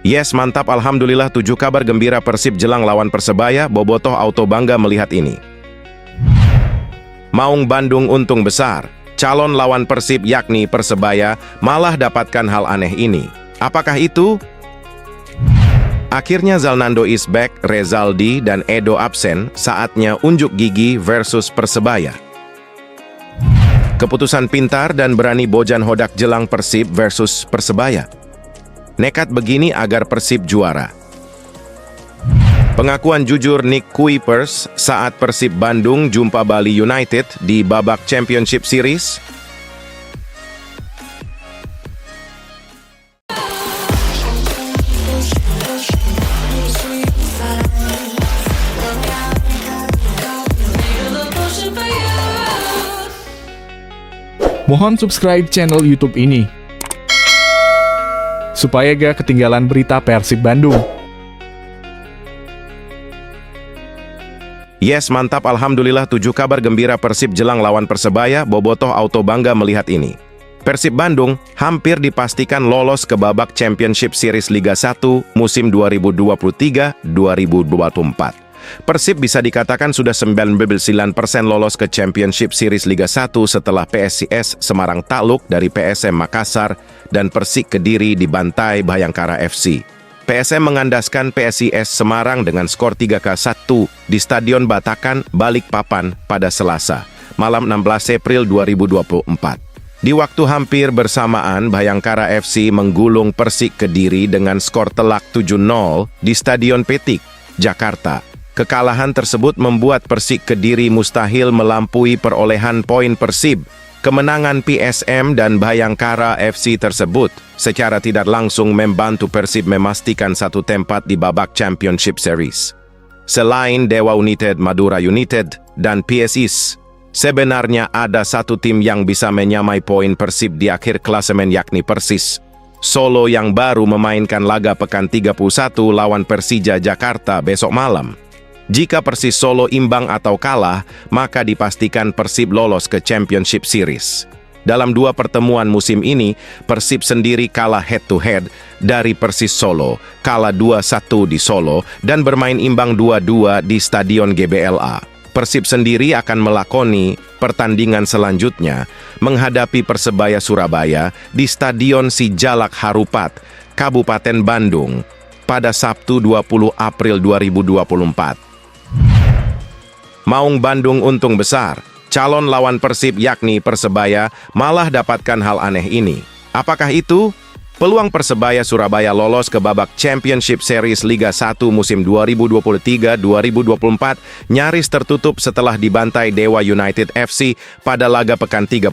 Yes, mantap, alhamdulillah, 7 kabar gembira Persib jelang lawan Persebaya, Bobotoh auto bangga melihat ini. Maung Bandung untung besar, calon lawan Persib yakni Persebaya malah dapatkan hal aneh ini. Apakah itu? Akhirnya Zalnando is back, Rezaldi dan Edo absen, saatnya unjuk gigi versus Persebaya. Keputusan pintar dan berani Bojan Hodak jelang Persib versus Persebaya. Nekat begini agar Persib juara. Pengakuan jujur Nick Kuipers saat Persib Bandung jumpa Bali United di babak Championship Series. Mohon subscribe channel YouTube ini supaya gak ketinggalan berita Persib Bandung. Yes, mantap, alhamdulillah, 7 kabar gembira Persib jelang lawan Persebaya, Bobotoh auto bangga melihat ini. Persib Bandung hampir dipastikan lolos ke babak Championship Series Liga 1 musim 2023-2024. Persib bisa dikatakan sudah 99% lolos ke Championship Series Liga 1 setelah PSIS Semarang takluk dari PSM Makassar dan Persik Kediri dibantai Bhayangkara FC. PSM mengandaskan PSIS Semarang dengan skor 3-1 di Stadion Batakan, Balikpapan pada Selasa, malam 16 April 2024. Di waktu hampir bersamaan, Bhayangkara FC menggulung Persik Kediri dengan skor telak 7-0 di Stadion Petik, Jakarta. Kekalahan tersebut membuat Persik Kediri mustahil melampaui perolehan poin Persib. Kemenangan PSM dan Bhayangkara FC tersebut secara tidak langsung membantu Persib memastikan satu tempat di babak Championship Series. Selain Dewa United, Madura United, dan PSIS, sebenarnya ada satu tim yang bisa menyamai poin Persib di akhir klasemen yakni Persis Solo yang baru memainkan laga pekan 31 lawan Persija Jakarta besok malam. Jika Persis Solo imbang atau kalah, maka dipastikan Persib lolos ke Championship Series. Dalam 2 pertemuan musim ini, Persib sendiri kalah head-to-head dari Persis Solo, kalah 2-1 di Solo, dan bermain imbang 2-2 di Stadion GBLA. Persib sendiri akan melakoni pertandingan selanjutnya menghadapi Persebaya Surabaya di Stadion Sijalak Harupat, Kabupaten Bandung, pada Sabtu 20 April 2024. Maung Bandung untung besar, calon lawan Persib yakni Persebaya malah dapatkan hal aneh ini. Apakah itu? Peluang Persebaya Surabaya lolos ke babak Championship Series Liga 1 musim 2023-2024 nyaris tertutup setelah dibantai Dewa United FC pada laga pekan 31.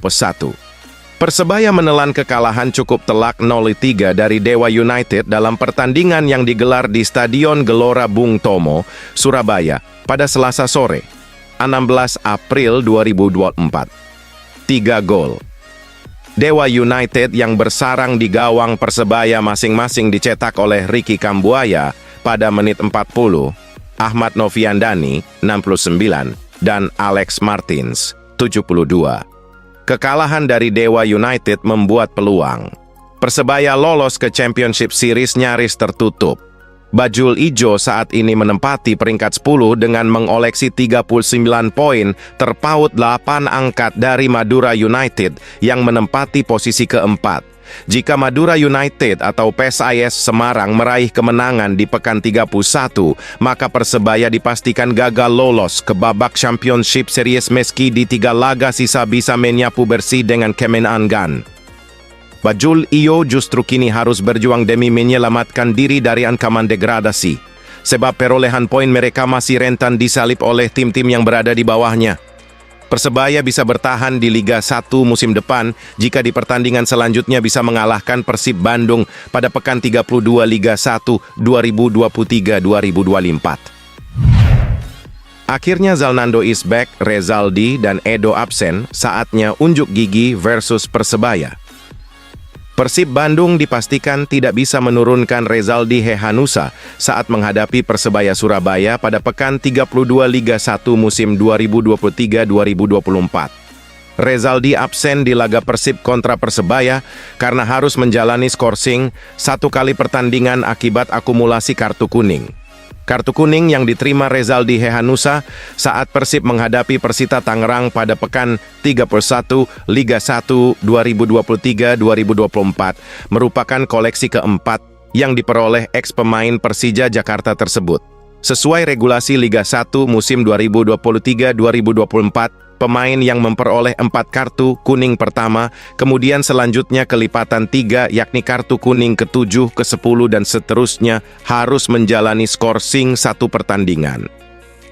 Persebaya menelan kekalahan cukup telak 0-3 dari Dewa United dalam pertandingan yang digelar di Stadion Gelora Bung Tomo, Surabaya, pada Selasa sore, 16 April 2024. 3 gol. Dewa United yang bersarang di gawang Persebaya masing-masing dicetak oleh Ricky Kambuaya pada menit 40, Ahmad Noviandani 69, dan Alex Martins 72. Kekalahan dari Dewa United membuat peluang Persebaya lolos ke Championship Series nyaris tertutup. Bajul Ijo saat ini menempati peringkat 10 dengan mengoleksi 39 poin, terpaut 8 angkat dari Madura United yang menempati posisi keempat. Jika Madura United atau PSIS Semarang meraih kemenangan di pekan 31, maka Persebaya dipastikan gagal lolos ke babak Championship Series meski di 3 laga sisa bisa menyapu bersih dengan Kemenangan. Bajul Ijo justru kini harus berjuang demi menyelamatkan diri dari ancaman degradasi, sebab perolehan poin mereka masih rentan disalip oleh tim-tim yang berada di bawahnya. Persebaya bisa bertahan di Liga 1 musim depan jika di pertandingan selanjutnya bisa mengalahkan Persib Bandung pada pekan 32 Liga 1 2023-2024. Akhirnya Zalnando is back, Rezaldi dan Edo absen, saatnya unjuk gigi versus Persebaya. Persib Bandung dipastikan tidak bisa menurunkan Rezaldi Hehanusa saat menghadapi Persebaya Surabaya pada pekan 32 Liga 1 musim 2023-2024. Rezaldi absen di laga Persib kontra Persebaya karena harus menjalani skorsing 1 kali pertandingan akibat akumulasi kartu kuning. Kartu kuning yang diterima Rezaldi Hehanusa saat Persib menghadapi Persita Tangerang pada pekan 31 Liga 1 2023-2024 merupakan koleksi keempat yang diperoleh ex-pemain Persija Jakarta tersebut. Sesuai regulasi Liga 1 musim 2023-2024, pemain yang memperoleh 4 kartu kuning pertama, kemudian selanjutnya kelipatan 3 yakni kartu kuning ke-7, ke-10 dan seterusnya harus menjalani skorsing 1 pertandingan.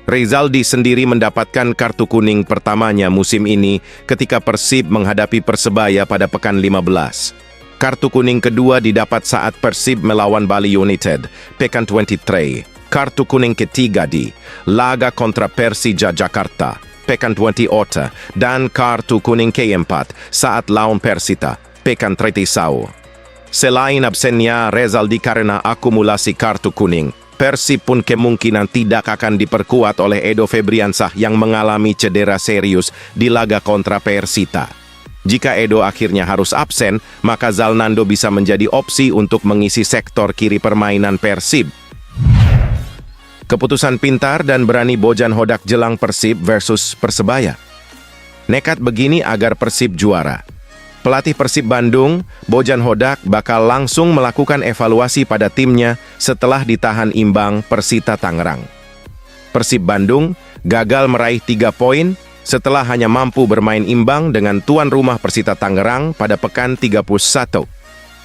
Rezaldi sendiri mendapatkan kartu kuning pertamanya musim ini ketika Persib menghadapi Persebaya pada pekan 15. Kartu kuning kedua didapat saat Persib melawan Bali United, pekan 23. Kartu kuning ketiga di laga kontra Persija Jakarta, pekan 20 Ota, dan kartu kuning keempat saat lawan Persita, pekan 30. Selain absennya Rezaldi karena akumulasi kartu kuning, Persib pun kemungkinan tidak akan diperkuat oleh Edo Febriansah yang mengalami cedera serius di laga kontra Persita. Jika Edo akhirnya harus absen, maka Zalnando bisa menjadi opsi untuk mengisi sektor kiri permainan Persib. Keputusan pintar dan berani Bojan Hodak jelang Persib versus Persebaya. Nekat begini agar Persib juara. Pelatih Persib Bandung, Bojan Hodak bakal langsung melakukan evaluasi pada timnya setelah ditahan imbang Persita Tangerang. Persib Bandung gagal meraih 3 poin setelah hanya mampu bermain imbang dengan tuan rumah Persita Tangerang pada pekan 31.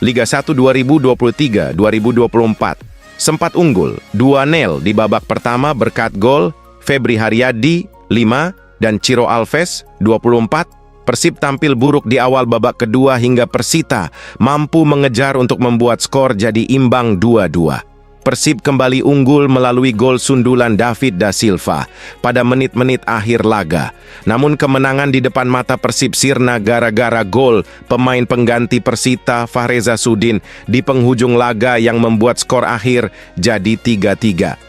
Liga 1 2023-2024. Sempat unggul 2-0 di babak pertama berkat gol Febri Haryadi 5 dan Ciro Alves 24. Persib tampil buruk di awal babak kedua hingga Persita mampu mengejar untuk membuat skor jadi imbang 2-2. Persib kembali unggul melalui gol sundulan David da Silva pada menit-menit akhir laga. Namun kemenangan di depan mata Persib sirna gara-gara gol pemain pengganti Persita Fahreza Sudin di penghujung laga yang membuat skor akhir jadi 3-3.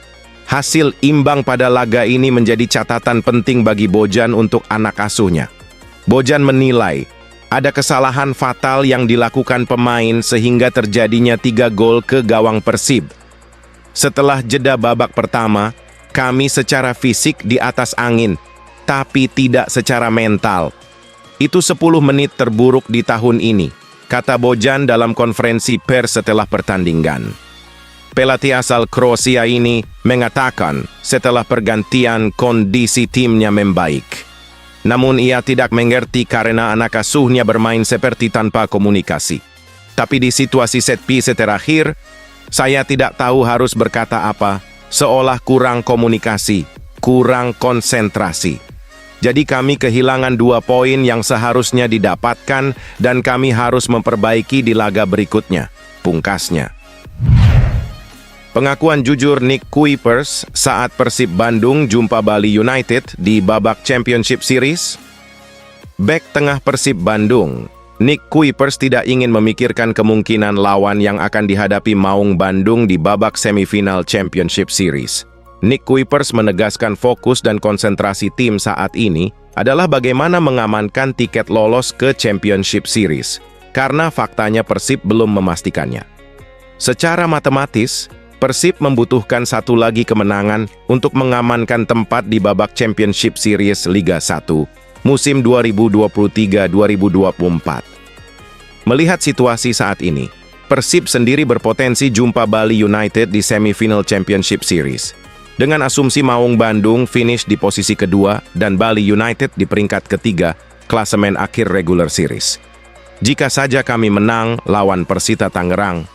Hasil imbang pada laga ini menjadi catatan penting bagi Bojan untuk anak asuhnya. Bojan menilai ada kesalahan fatal yang dilakukan pemain sehingga terjadinya 3 gol ke gawang Persib. Setelah jeda babak pertama, kami secara fisik di atas angin, tapi tidak secara mental. Itu 10 menit terburuk di tahun ini, kata Bojan dalam konferensi pers setelah pertandingan. Pelatih asal Kroasia ini mengatakan setelah pergantian kondisi timnya membaik. Namun ia tidak mengerti karena anak asuhnya bermain seperti tanpa komunikasi. Tapi di situasi set piece terakhir, saya tidak tahu harus berkata apa, seolah kurang komunikasi, kurang konsentrasi. Jadi kami kehilangan 2 poin yang seharusnya didapatkan dan kami harus memperbaiki di laga berikutnya, pungkasnya. Pengakuan jujur Nick Kuipers saat Persib Bandung jumpa Bali United di babak Championship Series. Bek tengah Persib Bandung, Nick Kuipers tidak ingin memikirkan kemungkinan lawan yang akan dihadapi Maung Bandung di babak semifinal Championship Series. Nick Kuipers menegaskan fokus dan konsentrasi tim saat ini adalah bagaimana mengamankan tiket lolos ke Championship Series, karena faktanya Persib belum memastikannya. Secara matematis, Persib membutuhkan 1 lagi kemenangan untuk mengamankan tempat di babak Championship Series Liga 1 musim 2023-2024. Melihat situasi saat ini, Persib sendiri berpotensi jumpa Bali United di semifinal Championship Series. Dengan asumsi Maung Bandung finish di posisi kedua dan Bali United di peringkat ketiga klasemen akhir regular series. Jika saja kami menang lawan Persita Tangerang,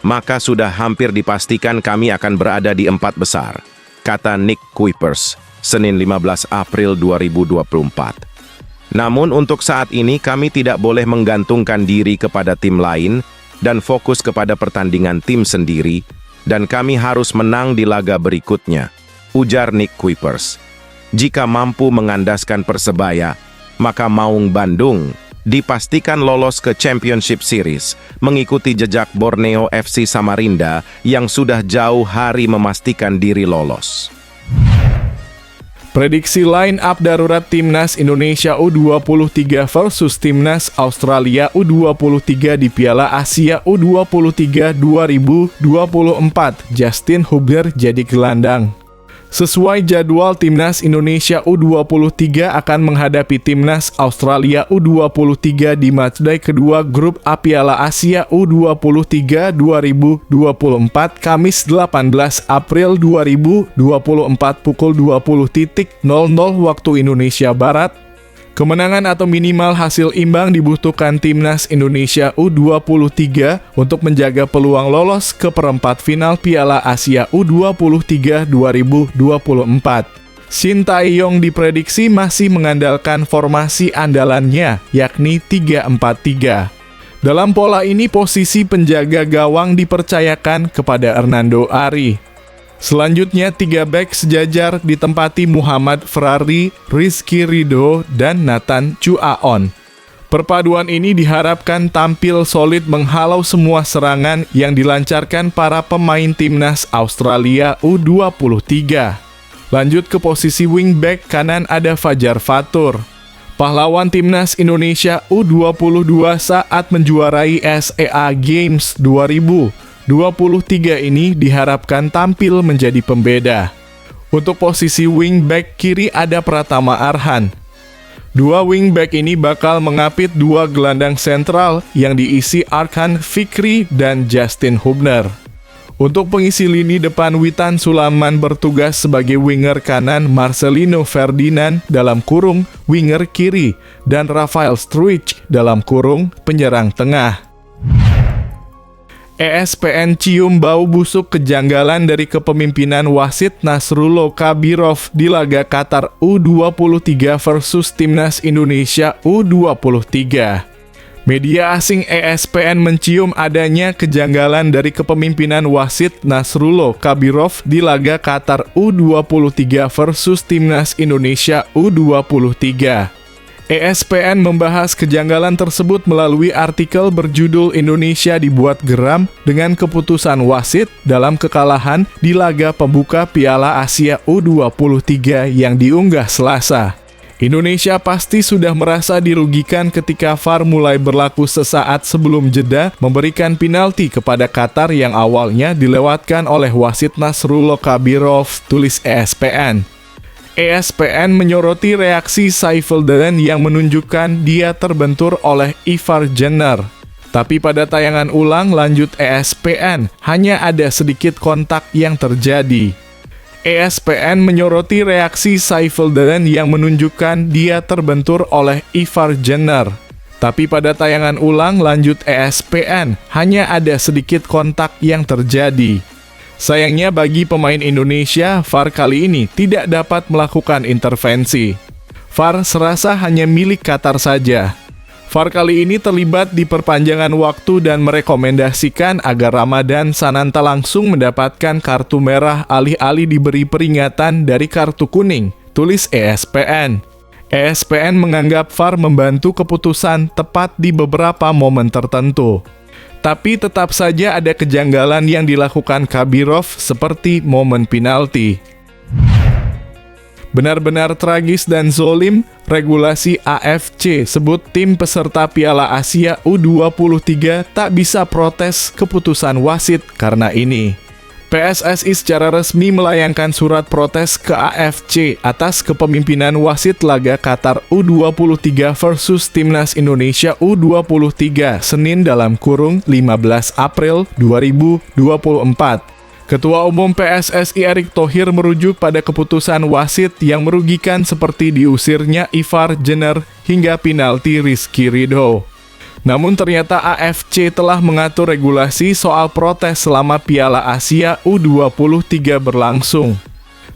maka sudah hampir dipastikan kami akan berada di 4 besar, kata Nick Kuipers, Senin 15 April 2024. Namun untuk saat ini kami tidak boleh menggantungkan diri kepada tim lain dan fokus kepada pertandingan tim sendiri, dan kami harus menang di laga berikutnya, ujar Nick Kuipers. Jika mampu mengandaskan Persebaya, maka Maung Bandung dipastikan lolos ke Championship Series, mengikuti jejak Borneo FC Samarinda yang sudah jauh hari memastikan diri lolos. Prediksi line up darurat Timnas Indonesia U23 versus Timnas Australia U23 di Piala Asia U23 2024. Justin Hubner jadi gelandang. Sesuai jadwal, Timnas Indonesia U23 akan menghadapi Timnas Australia U23 di matchday kedua grup A Piala Asia U23 2024 Kamis 18 April 2024 pukul 20.00 waktu Indonesia Barat. Kemenangan atau minimal hasil imbang dibutuhkan Timnas Indonesia U23 untuk menjaga peluang lolos ke perempat final Piala Asia U23 2024. Shin Tae-yong diprediksi masih mengandalkan formasi andalannya, yakni 3-4-3. Dalam pola ini, posisi penjaga gawang dipercayakan kepada Hernando Ari. Selanjutnya, 3 bek sejajar ditempati Muhammad Ferrari, Rizky Ridho, dan Nathan Chuaon. Perpaduan ini diharapkan tampil solid menghalau semua serangan yang dilancarkan para pemain Timnas Australia U23. Lanjut ke posisi wingback kanan ada Fajar Fatur, pahlawan Timnas Indonesia U22 saat menjuarai SEA Games 2023 ini diharapkan tampil menjadi pembeda. Untuk posisi wingback kiri ada Pratama Arhan. 2 wingback ini bakal mengapit 2 gelandang sentral yang diisi Arkan Fikri dan Justin Hubner. Untuk pengisi lini depan, Witan Sulaiman bertugas sebagai winger kanan, Marcelino Ferdinand dalam kurung winger kiri, dan Rafael Struijk dalam kurung penyerang tengah. ESPN cium bau busuk kejanggalan dari kepemimpinan wasit Nasrullah Kabirov di laga Qatar U23 versus Timnas Indonesia U23. Media asing ESPN mencium adanya kejanggalan dari kepemimpinan wasit Nasrullah Kabirov di laga Qatar U23 versus Timnas Indonesia U23. ESPN membahas kejanggalan tersebut melalui artikel berjudul "Indonesia dibuat geram dengan keputusan wasit dalam kekalahan di laga pembuka Piala Asia U23" yang diunggah Selasa. Indonesia pasti sudah merasa dirugikan ketika VAR mulai berlaku sesaat sebelum jeda memberikan penalti kepada Qatar yang awalnya dilewatkan oleh wasit Nasrullah Kabirov, tulis ESPN. ESPN menyoroti reaksi Saifeldin yang menunjukkan dia terbentur oleh Ivar Jenner. Tapi pada tayangan ulang, lanjut ESPN, hanya ada sedikit kontak yang terjadi. ESPN menyoroti reaksi Saifeldin yang menunjukkan dia terbentur oleh Ivar Jenner. Tapi pada tayangan ulang, lanjut ESPN, hanya ada sedikit kontak yang terjadi. Sayangnya bagi pemain Indonesia, VAR kali ini tidak dapat melakukan intervensi. VAR serasa hanya milik Qatar saja. VAR kali ini terlibat di perpanjangan waktu dan merekomendasikan agar Ramadan Sananta langsung mendapatkan kartu merah alih-alih diberi peringatan dari kartu kuning, tulis ESPN. ESPN menganggap VAR membantu keputusan tepat di beberapa momen tertentu. Tapi tetap saja ada kejanggalan yang dilakukan Kabirov seperti momen penalti. Benar-benar tragis dan zolim, regulasi AFC sebut tim peserta Piala Asia U23 tak bisa protes keputusan wasit karena ini. PSSI secara resmi melayangkan surat protes ke AFC atas kepemimpinan wasit laga Qatar U23 versus Timnas Indonesia U23 Senin dalam kurung 15 April 2024. Ketua Umum PSSI Erick Thohir merujuk pada keputusan wasit yang merugikan seperti diusirnya Ivar Jenner hingga penalti Rizky Ridho. Namun ternyata AFC telah mengatur regulasi soal protes selama Piala Asia U23 berlangsung.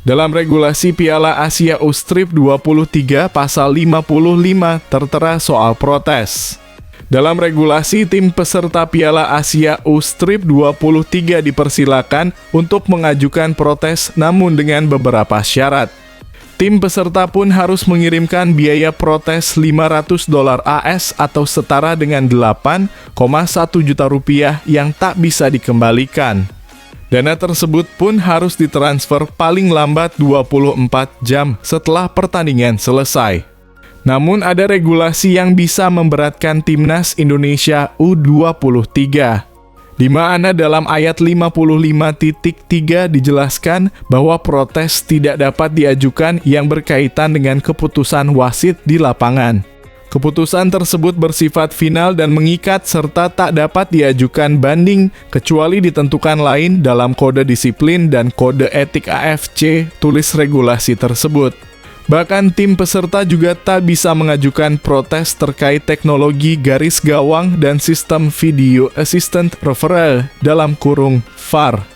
Dalam regulasi Piala Asia U-Strip 23 pasal 55 tertera soal protes. Dalam regulasi, tim peserta Piala Asia U-Strip 23 dipersilakan untuk mengajukan protes namun dengan beberapa syarat. Tim peserta pun harus mengirimkan biaya protes $500 AS atau setara dengan 8,1 juta rupiah yang tak bisa dikembalikan. Dana tersebut pun harus ditransfer paling lambat 24 jam setelah pertandingan selesai. Namun ada regulasi yang bisa memberatkan Timnas Indonesia U23. Di mana dalam ayat 55.3 dijelaskan bahwa protes tidak dapat diajukan yang berkaitan dengan keputusan wasit di lapangan. Keputusan tersebut bersifat final dan mengikat serta tak dapat diajukan banding kecuali ditentukan lain dalam kode disiplin dan kode etik AFC tulis regulasi tersebut. Bahkan tim peserta juga tak bisa mengajukan protes terkait teknologi garis gawang dan sistem video assistant referral dalam kurung VAR.